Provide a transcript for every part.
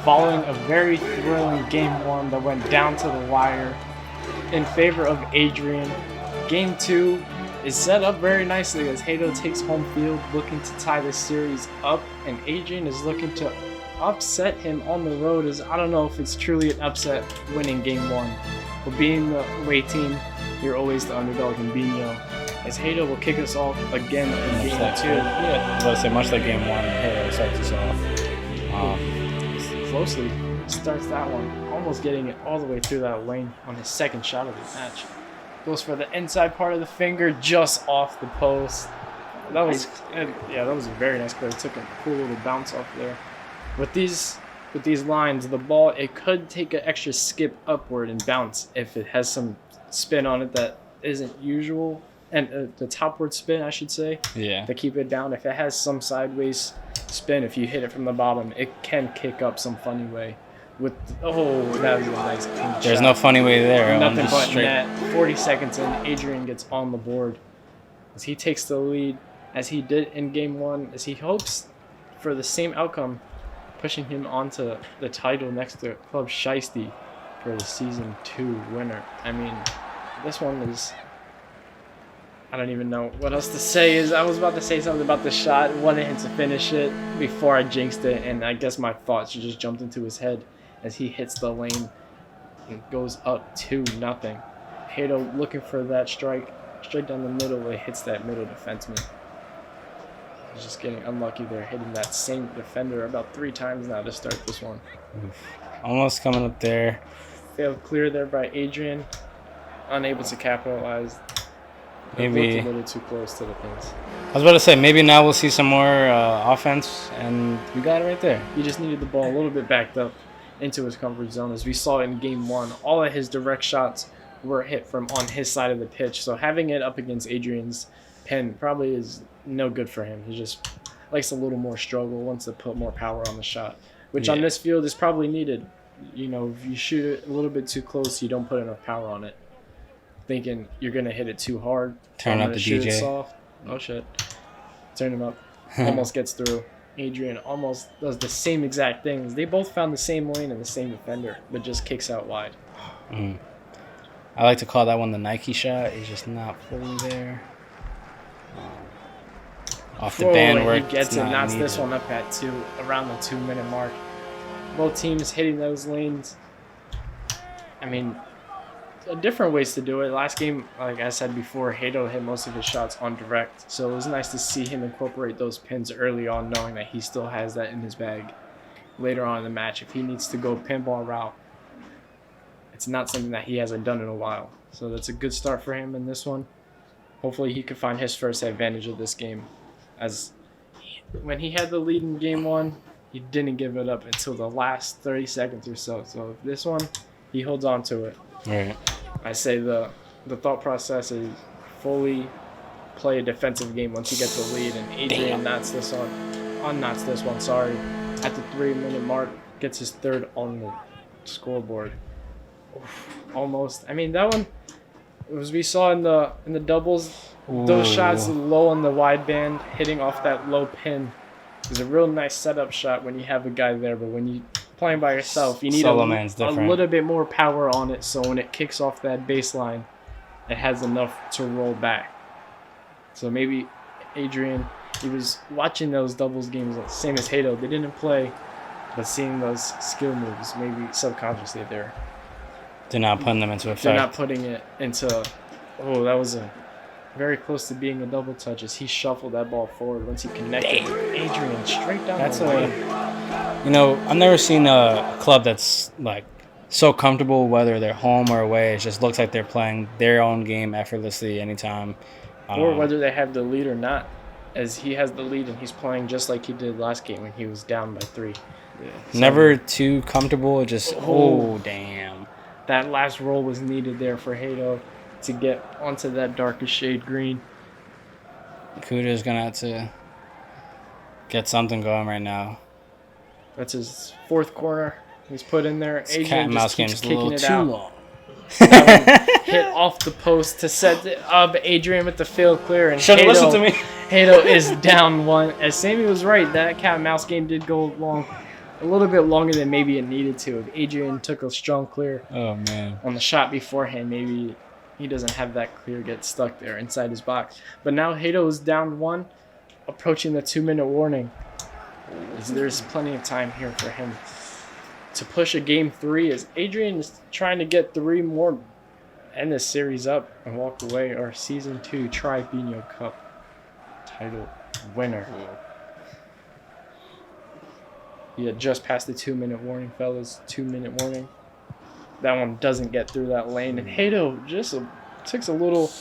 Following a very thrilling Game 1 that went down to the wire in favor of Adrian, Game 2 is set up very nicely as Hato takes home field looking to tie the series up, and Adrian is looking to upset him on the road. As I don't know if it's truly an upset winning Game 1, but being the away team, you're always the underdog in Biñho. As Hato will kick us off again in Game 2. Yeah, I was about to say, much like Game 1, Hato starts us off. Closely starts that one, almost getting it all the way through that lane on his second shot of the match. Goes for the inside part of the finger, just off the post. That was a very nice play. It took a cool little bounce off there. With these lines, the ball, it could take an extra skip upward and bounce if it has some spin on it that isn't usual, and the topward spin, I should say. Yeah. To keep it down. If it has some sideways spin, if you hit it from the bottom, it can kick up some funny way. That was a nice clean shot. There's no funny way there. Nothing but net. 40 seconds in, Adrian gets on the board as he takes the lead, as he did in Game 1, as he hopes for the same outcome, pushing him onto the title next to Club Shiesty for the Season 2 winner. I mean, this one is... I don't even know what else to say. I was about to say something about the shot, wanted him to finish it before I jinxed it, and I guess my thoughts just jumped into his head as he hits the lane and goes up 2-0. Hato looking for that strike straight down the middle. It hits that middle defenseman. He's just getting unlucky there, hitting that same defender about 3 times now to start this one. Almost coming up there. Failed clear there by Adrian. Unable to capitalize. Maybe a little too close to the pins. I was about to say, maybe now we'll see some more offense, and we got it right there. He just needed the ball a little bit backed up into his comfort zone. As we saw in Game 1, all of his direct shots were hit from on his side of the pitch. So having it up against Adrian's pin probably is no good for him. He just likes a little more struggle, wants to put more power on the shot, which on this field is probably needed. You know, if you shoot it a little bit too close, you don't put enough power on it. Thinking you're going to hit it too hard. Turn up the DJ. Soft. Oh, shit. Turn him up. Almost gets through. Adrian almost does the same exact things. They both found the same lane and the same defender, but just kicks out wide. I like to call that one the Nike shot. He's just not fully there. Off the band work. He gets it, knocks this one up at around the 2-minute mark. Both teams hitting those lanes. I mean, different ways to do it. Last game, like I said before, Hato hit most of his shots on direct, so it was nice to see him incorporate those pins early on, knowing that he still has that in his bag later on in the match. If he needs to go pinball route, it's not something that he hasn't done in a while. So that's a good start for him in this one. Hopefully he can find his first advantage of this game, as when he had the lead in Game 1, he didn't give it up until the last 30 seconds or so. So this one, he holds on to it. Right. I say the thought process is fully play a defensive game once you get the lead, and Adrian knots this one at the 3-minute mark, gets his third on the scoreboard. Almost. I mean, that one, as we saw in the doubles, those shots low on the wide band, hitting off that low pin, is a real nice setup shot when you have a guy there, but when you playing by yourself, you need a little bit more power on it, so when it kicks off that baseline, it has enough to roll back. So maybe Adrian, he was watching those doubles games, same as Hato. They didn't play, but seeing those skill moves, maybe subconsciously they're not putting them into effect. They're not putting it into. Oh, that was very close to being a double touch as he shuffled that ball forward. Once he connected Adrian straight down the lane. You know, I've never seen a club that's like so comfortable, whether they're home or away. It just looks like they're playing their own game effortlessly anytime. Or whether they have the lead or not, as he has the lead and he's playing just like he did last game when he was down by 3. Yeah. So, never too comfortable. Just damn. That last roll was needed there for Hato to get onto that darkest shade green. Cujo's gonna have to get something going right now. That's his 4th corner he's put in there. This Adrian cat and mouse just keeps game is a kicking little it too out. long. That one hit off the post to set it up. Adrian with the failed clear, and should have listened to me. Hato is down 1. As Sammy was right, that cat and mouse game did go long, a little bit longer than maybe it needed to. If Adrian took a strong clear Oh man. on the shot beforehand, maybe he doesn't have that clear get stuck there inside his box. But now Hato is down 1, approaching the 2-minute warning. There's plenty of time here for him to push a game 3 as Adrian is trying to get 3 more, end this series up and walk away our Season 2 Tribe Biñho Cup title winner. Yeah, just past the 2-minute warning, fellas. 2-minute warning. That one doesn't get through that lane. And Hato just takes a little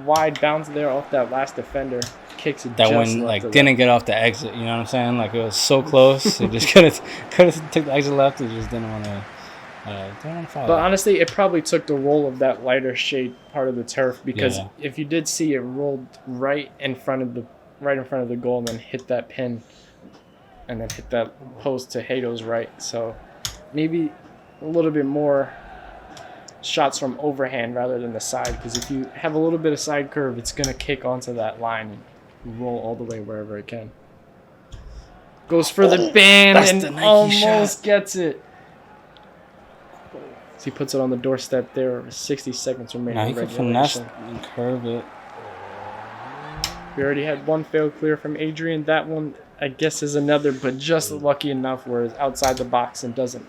wide bounce there off that last defender. Kicks it That just one left like didn't get off the exit. You know what I'm saying? Like it was so close. It just could have took the exit left. It just didn't want to follow. But honestly, it probably took the roll of that lighter shade part of the turf because Yeah. if you did see it rolled right in front of the goal and then hit that pin and then hit that post to Hato's right. So maybe a little bit more shots from overhand rather than the side because if you have a little bit of side curve, it's going to kick onto that line and roll all the way wherever it can. Goes for the band and almost gets it. So he puts it on the doorstep there. 60 seconds remaining. Now he could finesse and curve it. We already had one failed clear from Adrian. That one, I guess, is another, but just lucky enough where it's outside the box and doesn't.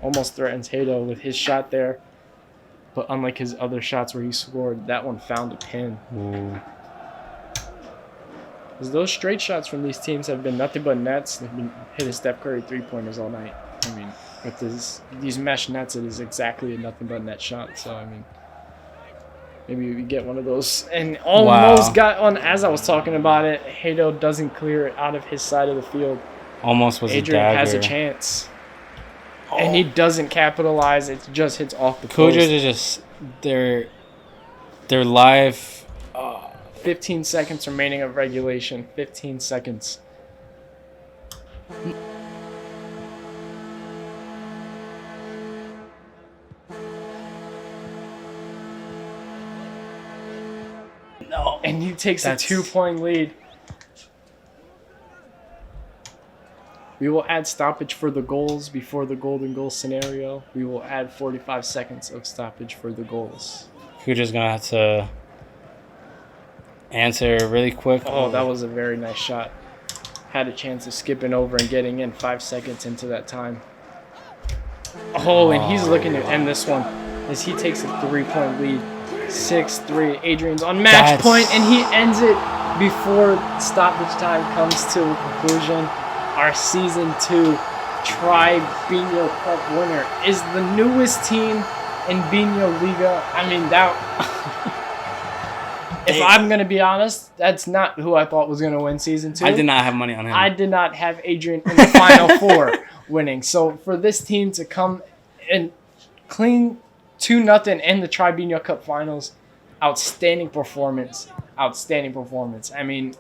Almost threatens Hato with his shot there. But unlike his other shots where he scored, that one found a pin. Ooh. Because those straight shots from these teams have been nothing but nets. They've been hitting Steph Curry 3-pointers all night. I mean, with these mesh nets, it is exactly a nothing but net shot. So, I mean, maybe we get one of those. And almost got one as I was talking about it. Hato doesn't clear it out of his side of the field. Almost was Adrian a dagger. has a chance. And he doesn't capitalize. It just hits off the Cujo post. is just they're live. 15 seconds remaining of regulation. 15 seconds. No. And he takes a 2-point lead. We will add stoppage for the goals before the golden goal scenario. We will add 45 seconds of stoppage for the goals. Cujo's gonna have to answer really quick. Oh, that was a very nice shot. Had a chance of skipping over and getting in 5 seconds into that time. Oh, and he's looking to end this one as he takes a 3-point lead. 6-3. Adrian's on match point, and he ends it before stoppage time comes to a conclusion. Our Season 2 Tribe Biñho Cup winner is the newest team in Biñholiga. I mean, that... If I'm going to be honest, that's not who I thought was going to win Season 2. I did not have money on him. I did not have Adrian in the Final Four winning. So for this team to come and clean 2-0 in the Tribe Biñho Cup Finals, outstanding performance. Outstanding performance. I mean,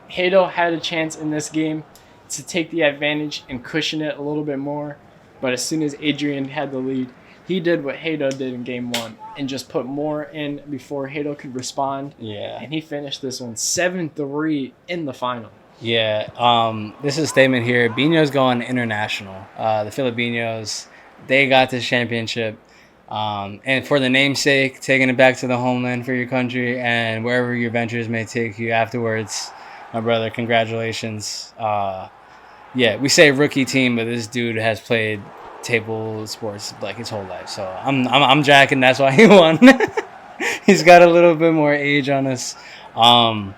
Hato had a chance in this game to take the advantage and cushion it a little bit more. But as soon as Adrian had the lead, he did what Hato did in Game 1 and just put more in before Hato could respond. Yeah. And he finished this one 7-3 in the final. Yeah. This is a statement here. Biñho's going international. The Filibiñhos, they got this championship. And for the namesake, taking it back to the homeland for your country and wherever your ventures may take you afterwards, my brother, congratulations. Yeah, we say rookie team, but this dude has played table sports like his whole life. So I'm jacking. That's why he won. He's got a little bit more age on us. A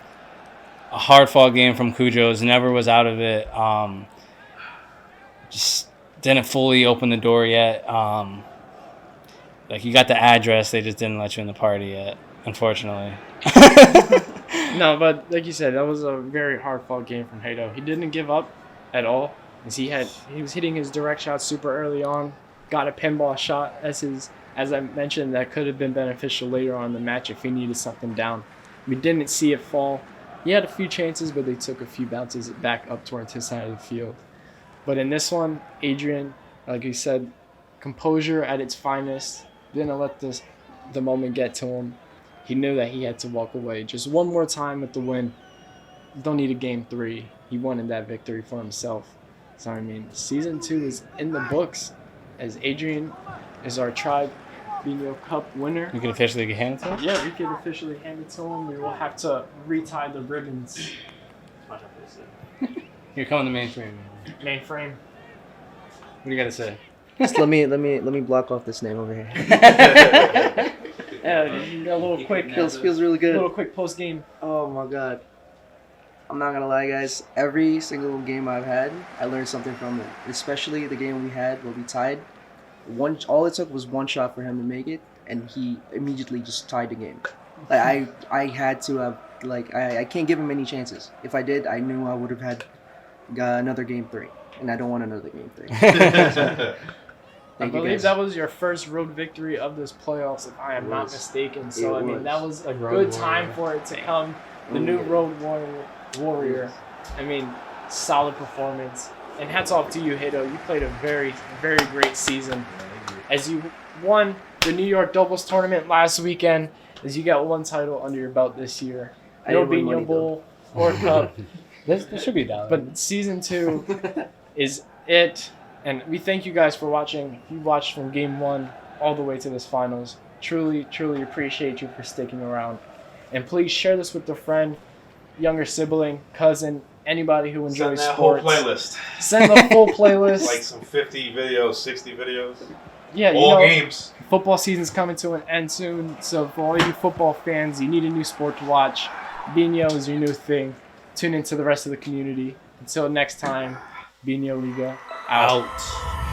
hard fought game from Cujo's. Never was out of it. Just didn't fully open the door yet. Like you got the address, they just didn't let you in the party yet, unfortunately. No, but like you said, that was a very hard fought game from Hato. He didn't give up at all. As he was hitting his direct shots super early on, got a pinball shot as I mentioned, that could have been beneficial later on in the match if he needed something down. We didn't see it fall. He had a few chances, but they took a few bounces back up towards his side of the field. But in this one, Adrian, like you said, composure at its finest. Didn't let the moment get to him. He knew that he had to walk away just one more time with the win. don't need a game 3. He wanted that victory for himself. So, I mean, season 2 is in the books as Adrian is our Tribe Biñho Cup winner. You can officially hand it to him? Yeah, we can officially hand it to him. We will have to retie the ribbons. You're coming to mainstream. Mainframe. What do you got to say? Just let me block off this name over here. Yeah, you got a little quick. Feels really good. A little quick post game. Oh my god. I'm not gonna lie, guys. Every single game I've had, I learned something from it. Especially the game we had where we tied. All it took was one shot for him to make it, and he immediately just tied the game. Like I had to have I can't give him any chances. If I did, I knew I would have had another game 3, and I don't want another game 3. I believe that was your first road victory of this playoffs, if I am not mistaken. So, I mean, that was a good time for it to come. The new road warrior. I mean, solid performance. And hats off to you, Hito. You played a very, very great season. As you won the New York doubles tournament last weekend, as you got 1 title under your belt this year. No Biñho Bowl or Cup. This should be $1. But season 2 is it. And we thank you guys for watching. You watched from game 1 all the way to this finals. Truly, truly appreciate you for sticking around. And please share this with a friend, younger sibling, cousin, anybody who enjoys Send that sports. whole playlist. Send the full playlist. Like some 50 videos, 60 videos. Yeah, all games. Football season's coming to an end soon. So for all you football fans, you need a new sport to watch. Biñho is your new thing. Tune into the rest of the community. Until next time, Biñholiga out.